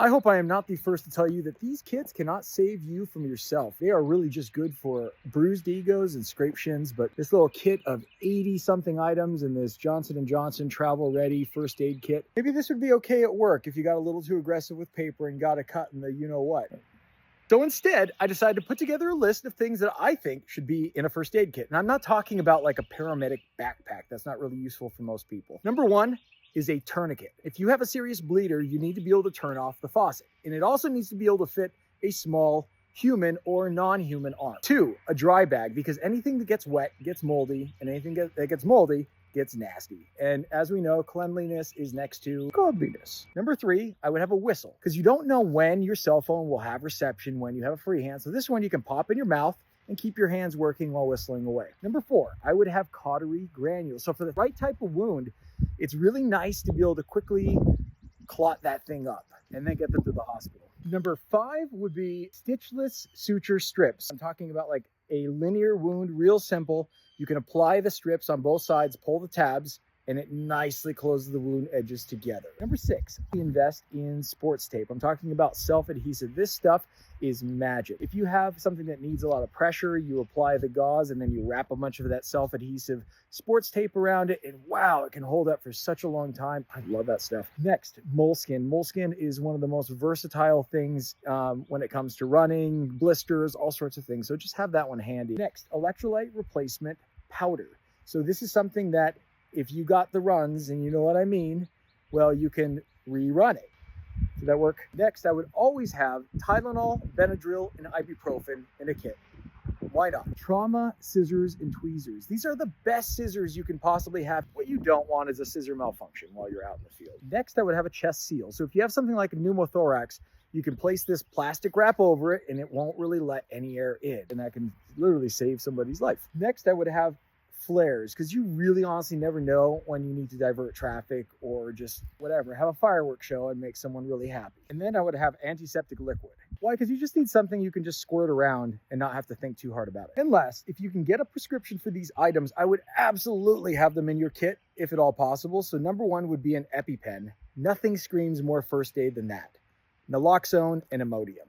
I hope I am not the first to tell you that these kits cannot save you from yourself. They are really just good for bruised egos and scraped shins, but this little kit of 80 something items in this Johnson & Johnson travel ready first aid kit, maybe this would be okay at work if you got a little too aggressive with paper and got a cut in the you know what. So instead, I decided to put together a list of things that I think should be in a first aid kit. And I'm not talking about like a paramedic backpack. That's not really useful for most people. Number one is a tourniquet. If you have a serious bleeder, you need to be able to turn off the faucet. And it also needs to be able to fit a small human or non-human arm. Two, a dry bag, because anything that gets wet gets moldy, and anything that gets moldy gets nasty. And as we know, cleanliness is next to godliness. Number three, I would have a whistle, because you don't know when your cell phone will have reception when you have a free hand. So this one you can pop in your mouth and keep your hands working while whistling away. Number four, I would have cautery granules. So for the right type of wound, it's really nice to be able to quickly clot that thing up and then get them to the hospital. Number five would be stitchless suture strips. I'm talking about like a linear wound, real simple. You can apply the strips on both sides, pull the tabs, and it nicely closes the wound edges together. Number six, invest in sports tape. I'm talking about self-adhesive. This stuff is magic. If you have something that needs a lot of pressure, you apply the gauze and then you wrap a bunch of that self-adhesive sports tape around it, and wow, it can hold up for such a long time. I love that stuff. Next, moleskin. Moleskin is one of the most versatile things when it comes to running, blisters, all sorts of things. So just have that one handy. Next, electrolyte replacement powder. So this is something that if you got the runs, and you know what I mean, well, you can rerun it. Does that work? Next, I would always have Tylenol, Benadryl, and ibuprofen in a kit. Why not? Trauma scissors and tweezers. These are the best scissors you can possibly have. What you don't want is a scissor malfunction while you're out in the field. Next, I would have a chest seal. So if you have something like a pneumothorax, you can place this plastic wrap over it and it won't really let any air in. And that can literally save somebody's life. Next, I would have flares, because you really honestly never know when you need to divert traffic or just whatever, have a fireworks show and make someone really happy. And then I would have antiseptic liquid. Why? Because you just need something you can just squirt around and not have to think too hard about it. And last, if you can get a prescription for these items, I would absolutely have them in your kit if at all possible. So number one would be an EpiPen. Nothing screams more first aid than that. Naloxone and Imodium.